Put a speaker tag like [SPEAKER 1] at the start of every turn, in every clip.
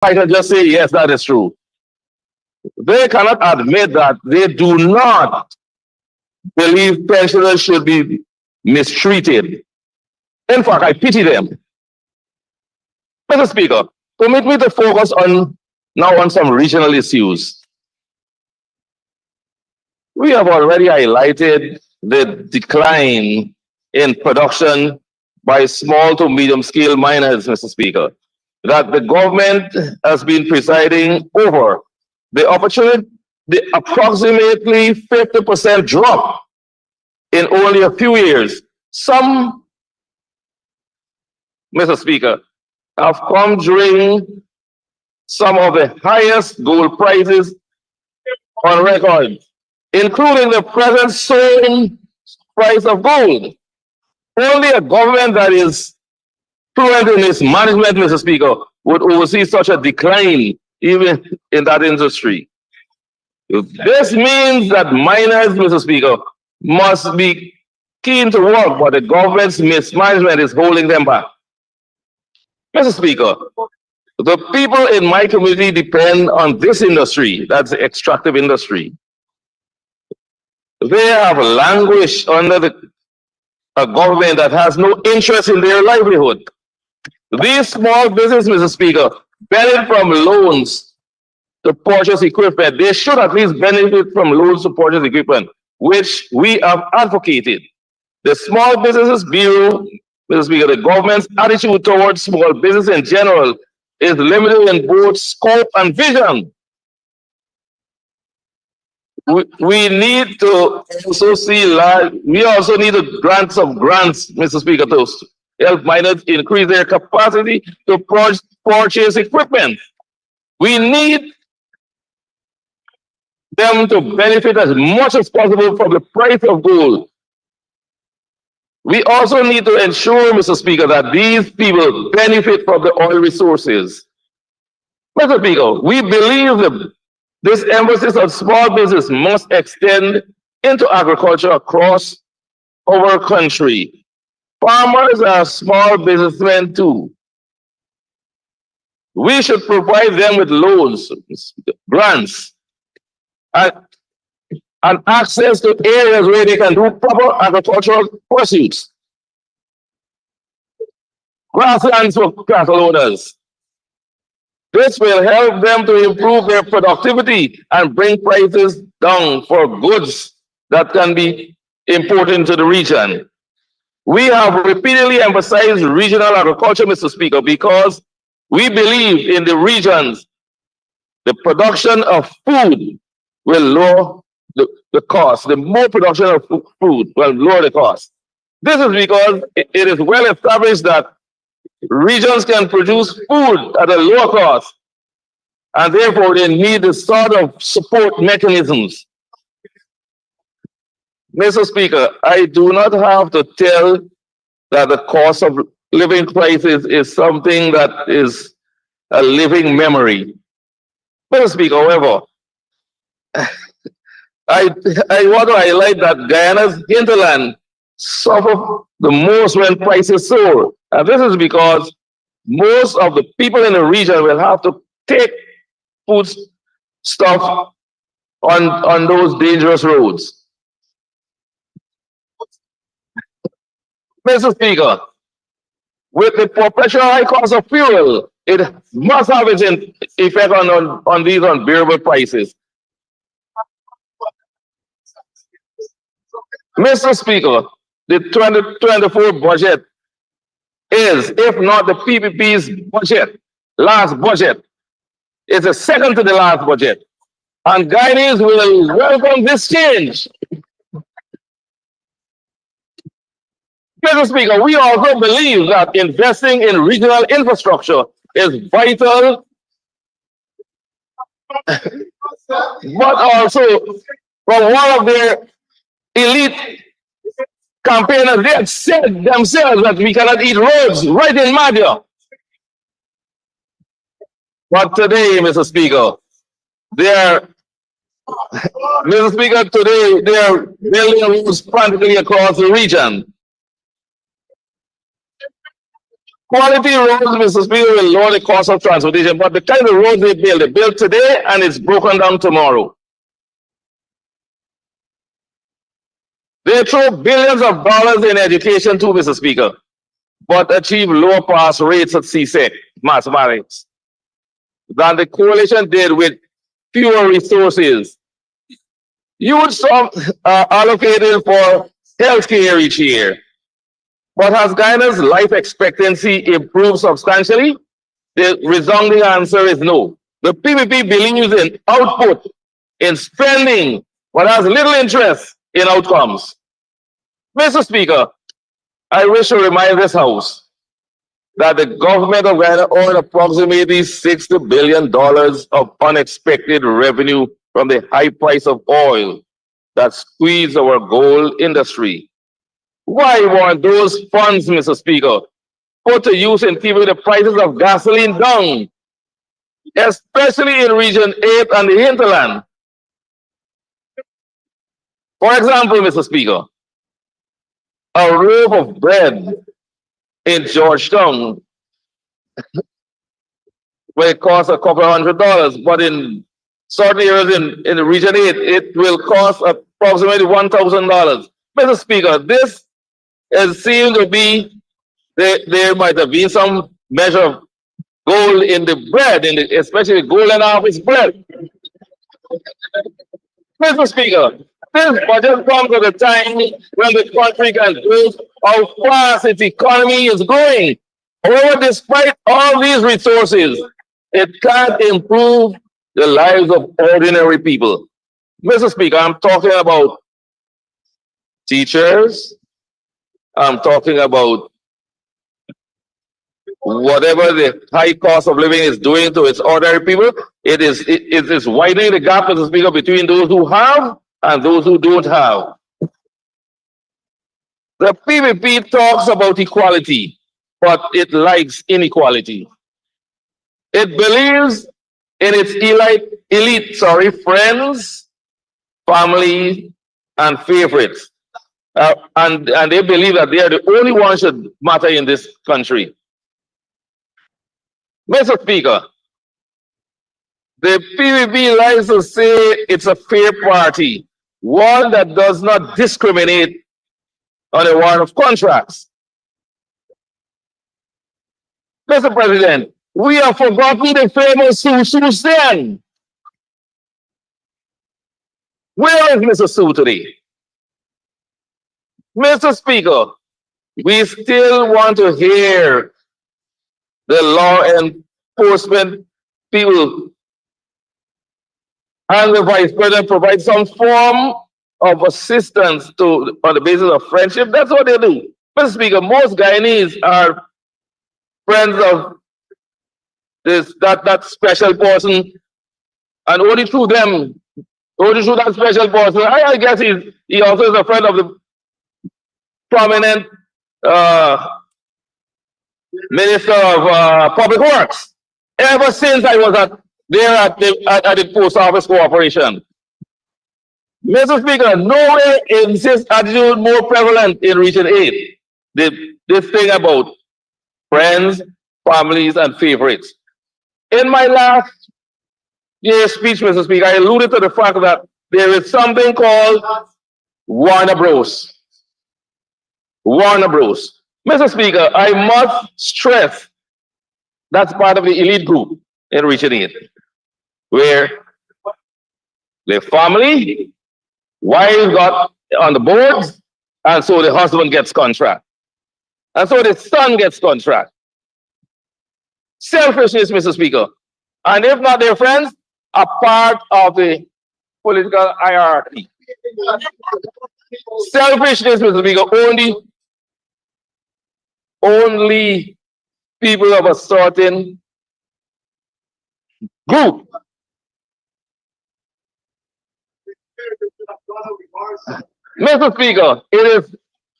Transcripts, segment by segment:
[SPEAKER 1] I can just say, yes, that is true. They cannot admit that they do not believe pensioners should be mistreated. In fact, I pity them. Mr. Speaker, permit me to focus on some regional issues. We have already highlighted the decline in production by small to medium scale miners, Mr. Speaker, that the government has been presiding over. The approximately 50% drop in only a few years. Some, Mr. Speaker, have come during some of the highest gold prices on record, including the present soaring price of gold. Only a government that is fluent in its management, Mr. Speaker, would oversee such a decline even in that industry. This means that miners, Mr. Speaker, must be keen to work, but the government's mismanagement is holding them back. Mr. Speaker, the people in my community depend on this industry, that's the extractive industry. They have languished under a government that has no interest in their livelihood. These small businesses, Mr. Speaker, benefit from loans to purchase equipment. They should at least benefit from loans to purchase equipment, which we have advocated. The Small Businesses Bureau, Mr. Speaker, the government's attitude towards small business in general is limited in both scope and vision. We need to also see we also need to grant some grants, Mr. Speaker, to help miners increase their capacity to purchase equipment. We need them to benefit as much as possible from the price of gold. We also need to ensure, Mr. Speaker, that these people benefit from the oil resources. Mr. Speaker, we believe that this emphasis on small business must extend into agriculture across our country. Farmers are small businessmen too. We should provide them with loans, grants, and access to areas where they can do proper agricultural pursuits. Grasslands for cattle owners. This will help them to improve their productivity and bring prices down for goods that can be imported into the region. We have repeatedly emphasized regional agriculture, Mr. Speaker, because we believe in the regions, the production of food will lower the cost. The more production of food will lower the cost. This is because it is well established that regions can produce food at a lower cost, and therefore they need the sort of support mechanisms. Mr. Speaker, I do not have to tell that the cost of living crisis is something that is a living memory. Mr. Speaker, however, I want to highlight that Guyana's hinterland suffer the most when prices soar. And this is because most of the people in the region will have to take food stuff on those dangerous roads. Mr. Speaker, with the perpetual high cost of fuel, it must have its effect on these unbearable prices. Mr. Speaker, the 2024 budget is, if not the PPP's last budget, it's the second to the last budget. And Guyanese will welcome this change. Mr. Speaker, we also believe that investing in regional infrastructure is vital, but also from one of their elite campaigners, they have said themselves that we cannot eat roads right in Madhya. But today, Mr. Speaker, Mr. Speaker, today they are building roads practically across the region. Quality roads, Mr. Speaker, will lower the cost of transportation, but the kind of roads they build today and it's broken down tomorrow. They throw billions of dollars in education too, Mr. Speaker, but achieve lower pass rates at CSEC mathematics than the coalition did with fewer resources. Huge sums allocated for healthcare each year. But has Guyana's life expectancy improved substantially? The resounding answer is no. The PPP believes in output, in spending, but has little interest in outcomes. Mr. Speaker, I wish to remind this House that the government of Guyana earned approximately $60 billion of unexpected revenue from the high price of oil that squeezed our gold industry. Why weren't those funds, Mr. Speaker, put to use in keeping the prices of gasoline down, especially in Region 8 and the hinterland? For example, Mr. Speaker, a loaf of bread in Georgetown will cost a couple of $100, but in certain areas in Region 8, it will cost approximately $1,000. Mr. Speaker, this seems to be there might have been some measure of gold in the bread, especially golden harvest bread. Mr. Speaker, this budget comes at a time when the country can prove how fast its economy is growing. However, despite all these resources, it can't improve the lives of ordinary people. Mr. Speaker, I'm talking about teachers. I'm talking about whatever the high cost of living is doing to its ordinary people. It is widening the gap, Mr. Speaker, between those who have and those who don't have. The PPP talks about equality, but it likes inequality. It believes in its elite, friends, family, and favorites. And they believe that they are the only ones that matter in this country. Mr. Speaker, the PPP likes to say it's a fair party, one that does not discriminate on the award of contracts. Mr. President, we have forgotten the famous Sue Sen. Where is Mr. Sue today? Mr. Speaker, we still want to hear the law enforcement people and the Vice President provide some form of assistance on the basis of friendship. That's what they do. Mr. Speaker, most Guyanese are friends of that special person, and only through that special person, I guess he also is a friend of the prominent Minister of Public Works. Ever since I was at the Post Office Corporation. Mr. Speaker, nowhere is this attitude more prevalent in Region 8. This thing about friends, families, and favorites. In my last year's speech, Mr. Speaker, I alluded to the fact that there is something called Warner Bros. Warner Bros. Mr. Speaker, I must stress that's part of the elite group in Region 8, where the family, wife got on the boards, and so the husband gets contract. And so the son gets contract. Selfishness, Mr. Speaker. And if not their friends, a part of the political hierarchy. Selfishness, Mr. Speaker, only people of a certain group. Mr. Speaker, it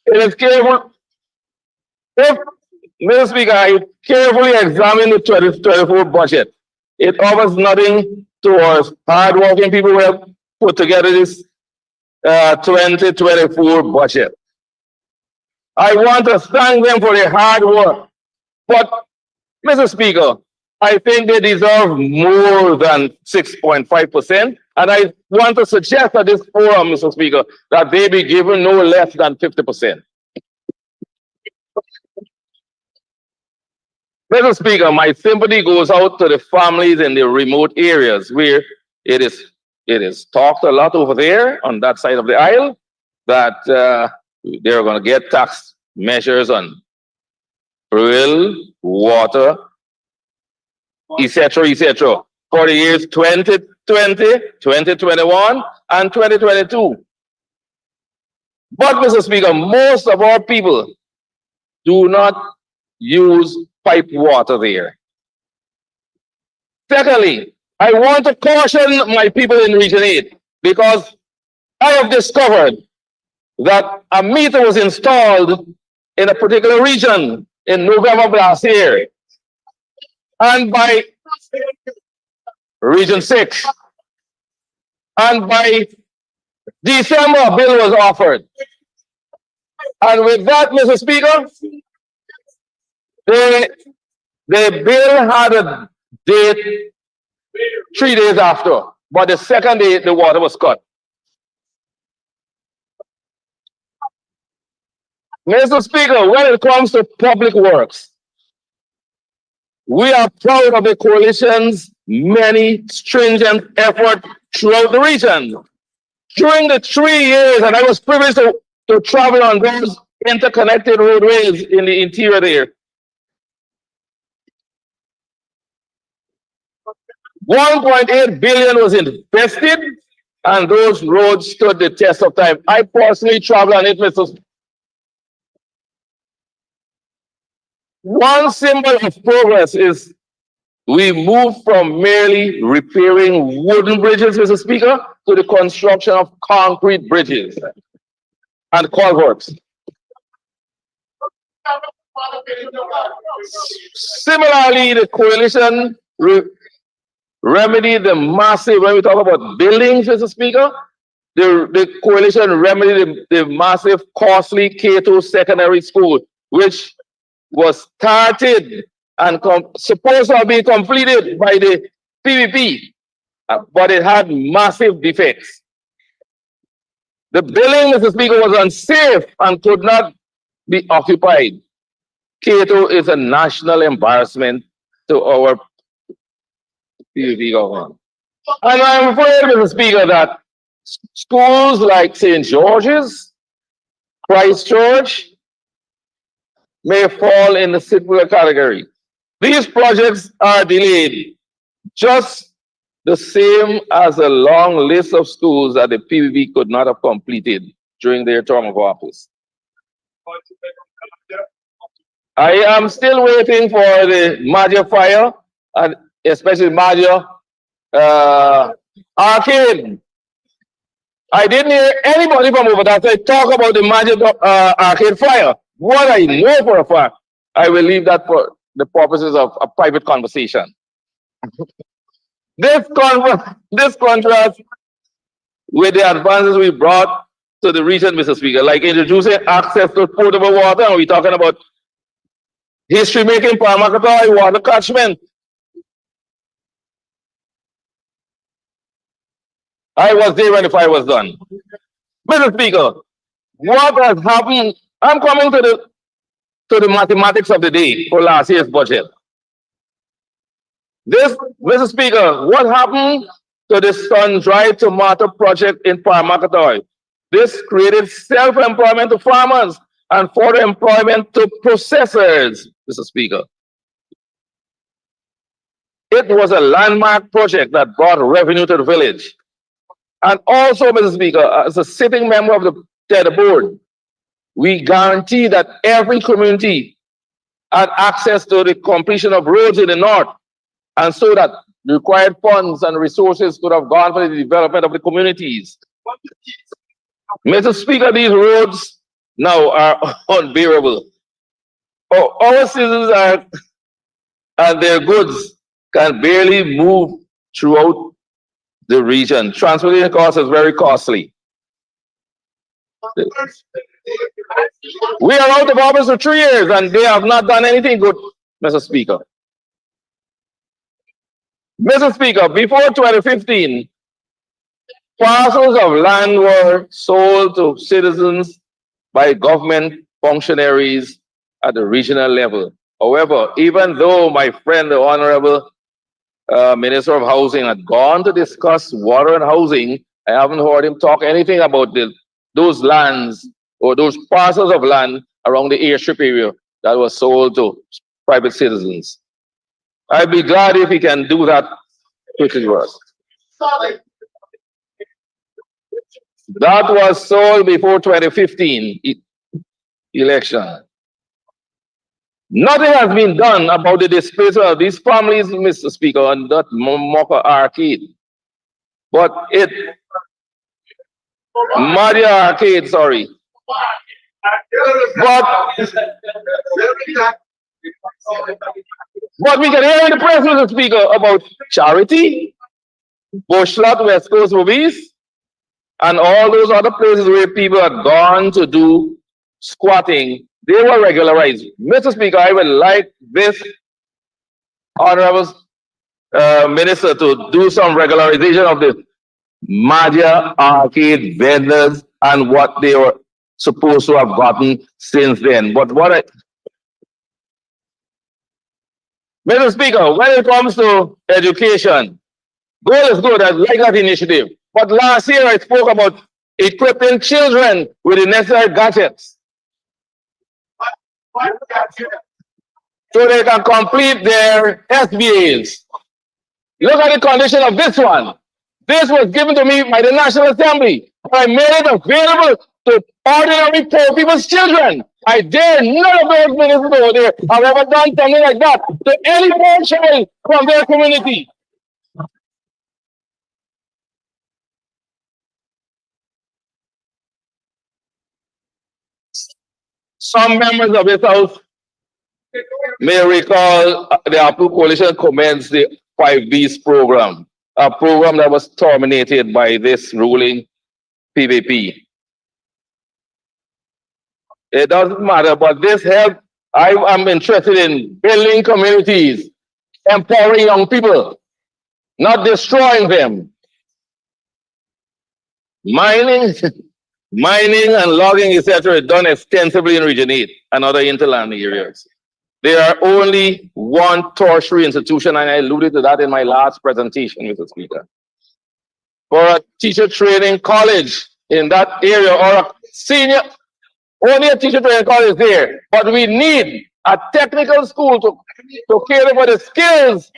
[SPEAKER 1] is careful. Mr. Speaker, I carefully examine the 2024 budget. It offers nothing towards hardworking people who have put together this 2024 budget. I want to thank them for their hard work, But, Mr. Speaker, I think they deserve more than 6.5%. And I want to suggest at this forum, Mr. Speaker, that they be given no less than 50%. Mr. Speaker, my sympathy goes out to the families in the remote areas where it is talked a lot over there on that side of the aisle that they're going to get tax measures on fuel, water, etc., etc., for the years 2020, 2021, and 2022. But, Mr. Speaker, most of our people do not use pipe water there. Secondly, I want to caution my people in Region 8 because I have discovered that a meter was installed in a particular region in November of last year. And by Region 6. And by December, a bill was offered. And with that, Mr. Speaker, the bill had a date 3 days after, but the second day, the water was cut. Mr. Speaker, when it comes to public works, we are proud of the coalition's many stringent efforts throughout the region. During the 3 years, and I was privileged to travel on those interconnected roadways in the interior there, 1.8 billion was invested, and those roads stood the test of time. I personally traveled on it, Mr. Speaker. One symbol of progress is we move from merely repairing wooden bridges, Mr. Speaker, to the construction of concrete bridges and culverts. Similarly, the coalition remedied the massive, when we talk about buildings, Mr. Speaker, the coalition remedied the massive, costly Cato Secondary School, which was started and supposed to be completed by the PPP, but it had massive defects. The building, Mr. Speaker, was unsafe and could not be occupied. Cato is a national embarrassment to our PPP government. And I'm afraid, Mr. Speaker, that schools like St. George's, Christchurch, may fall in the similar category. These projects are delayed, just the same as a long list of schools that the PPP could not have completed during their term of office. I am still waiting for the Maja fire, and especially Maja Arcade. I didn't hear anybody from over that side talk about the Maja Arcade fire. What I know for a fact, I will leave that for the purposes of a private conversation. This contrasts with the advances we brought to the region, Mr. Speaker, like introducing access to potable water, and we're talking about history making Paramakatawai water catchment. I was there when the fire was done. Mr. Speaker, what has happened? I'm coming to the mathematics of the day for last year's budget. This, Mr. Speaker, what happened to the sun-dried tomato project in Paramakatawai? This created self-employment to farmers and further employment to processors, Mr. Speaker. It was a landmark project that brought revenue to the village. And also, Mr. Speaker, as a sitting member of the board, we guarantee that every community had access to the completion of roads in the north, and so that the required funds and resources could have gone for the development of the communities. Mr. Speaker, these roads now are unbearable. Our citizens and their goods can barely move throughout the region. Transportation costs is very costly. We are out of office for 3 years and they have not done anything good Mr. Speaker. Mr. Speaker, before 2015, parcels of land were sold to citizens by government functionaries at the regional level. However, even though my friend, the Honorable Minister of Housing, had gone to discuss water and housing, I haven't heard him talk anything about those lands or those parcels of land around the airstrip area that was sold to private citizens. I'd be glad if he can do that quickly for us. That was sold before 2015 election. Nothing has been done about the displacement of these families, Mr. Speaker, on that Moka Arcade. But Madia Arcade, sorry. But we can hear in the press, Mr. Speaker, about Charity, Bushlat, West Coast Movies, and all those other places where people had gone to do squatting. They were regularized. Mr. Speaker, I would like this Honorable Minister to do some regularization of the Madia Arcade vendors and what they were supposed to have gotten since then. But Mr. Speaker, when it comes to education, goal is good. I like that initiative. But last year I spoke about equipping children with the necessary gadgets so they can complete their SBAs. Look at the condition of this one. This was given to me by the National Assembly. I made it available to ordinary poor people's children. I dare none of those ministers over there have ever done something like that to any poor child from their community. Some members of this House may recall the Apple Coalition commenced the 5Bs program, a program that was terminated by this ruling PVP. It doesn't matter, but this help, I am interested in building communities, empowering young people, not destroying them. Mining and logging, etc., is done extensively in Region 8 and other interland areas. There are only one tertiary institution, and I alluded to that in my last presentation, Mr. Speaker. For a teacher training college in that area or a senior, only a teacher training college there. But we need a technical school to cater for the skills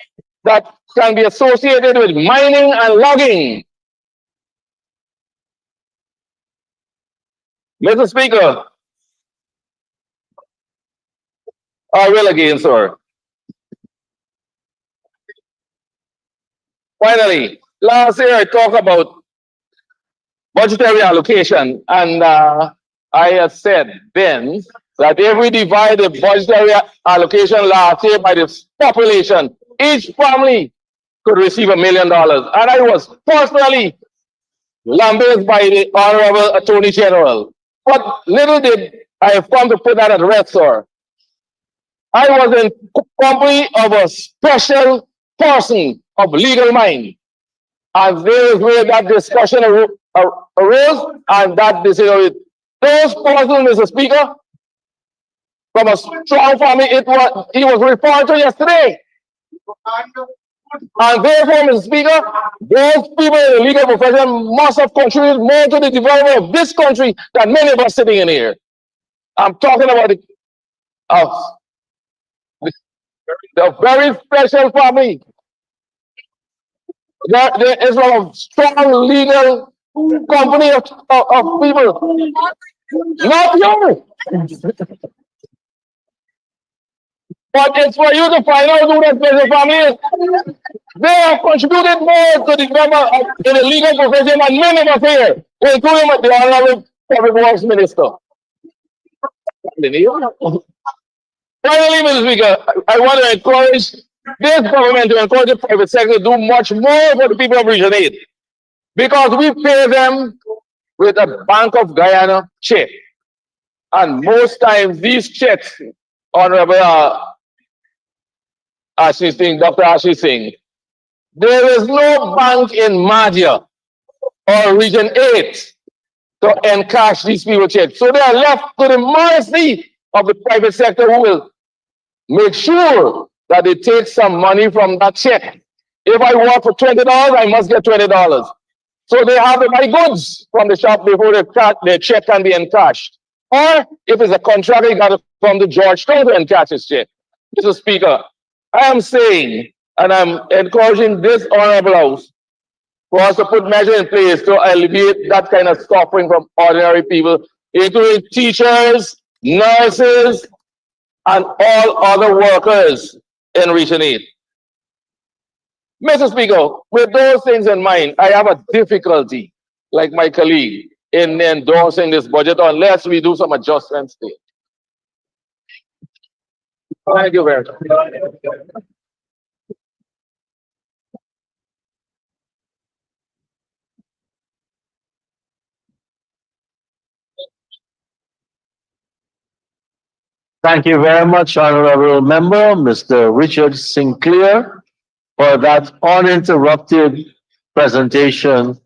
[SPEAKER 1] that can be associated with mining and logging. Mr. Speaker, I will again, sir. Finally, last year I talked about budgetary allocation, and I had said then that if we divide the budgetary allocation last year by the population, each family could receive $1 million. And I was personally lambasted by the Honorable Attorney General. But little did I have come to put that at rest, sir. I was in company of a special person of legal mind. And there is where that discussion arose, and that decision. Those persons, Mr. Speaker, from a strong family, he was referred to yesterday. And therefore, Mr. Speaker, those people in the legal profession must have contributed more to the development of this country than many of us sitting in here. I'm talking about the very special family. There is a strong legal company of people. Not you. But it's for you to find out who that special family is. They have contributed more to the development in the legal profession than many of us here, including the Honorable Public Works Minister. Finally, Mr. Speaker, I want to encourage this government to encourage the private sector to do much more for the people of Region 8. Because we pay them with a Bank of Guyana check. And most times these checks, Honorable Ashley Singh, Dr. Ashley Singh. There is no bank in Madhya or Region 8 to encash these people checks. So they are left to the mercy of the private sector who will make sure that they take some money from that check. If I work for $20, I must get $20. So they have to buy goods from the shop before their check can be encashed. Or if it's a contract, you got to come to Georgetown to encash his check. Mr. Speaker, I am saying, and I'm encouraging this honorable house for us to put measures in place to alleviate that kind of suffering from ordinary people, including teachers, nurses, and all other workers in Region 8. Mr. Speaker, with those things in mind, I have a difficulty, like my colleague, in endorsing this budget unless we do some adjustments there. Thank you very much.
[SPEAKER 2] Thank you very much, Honorable Member, Mr. Richard Sinclair, for that uninterrupted presentation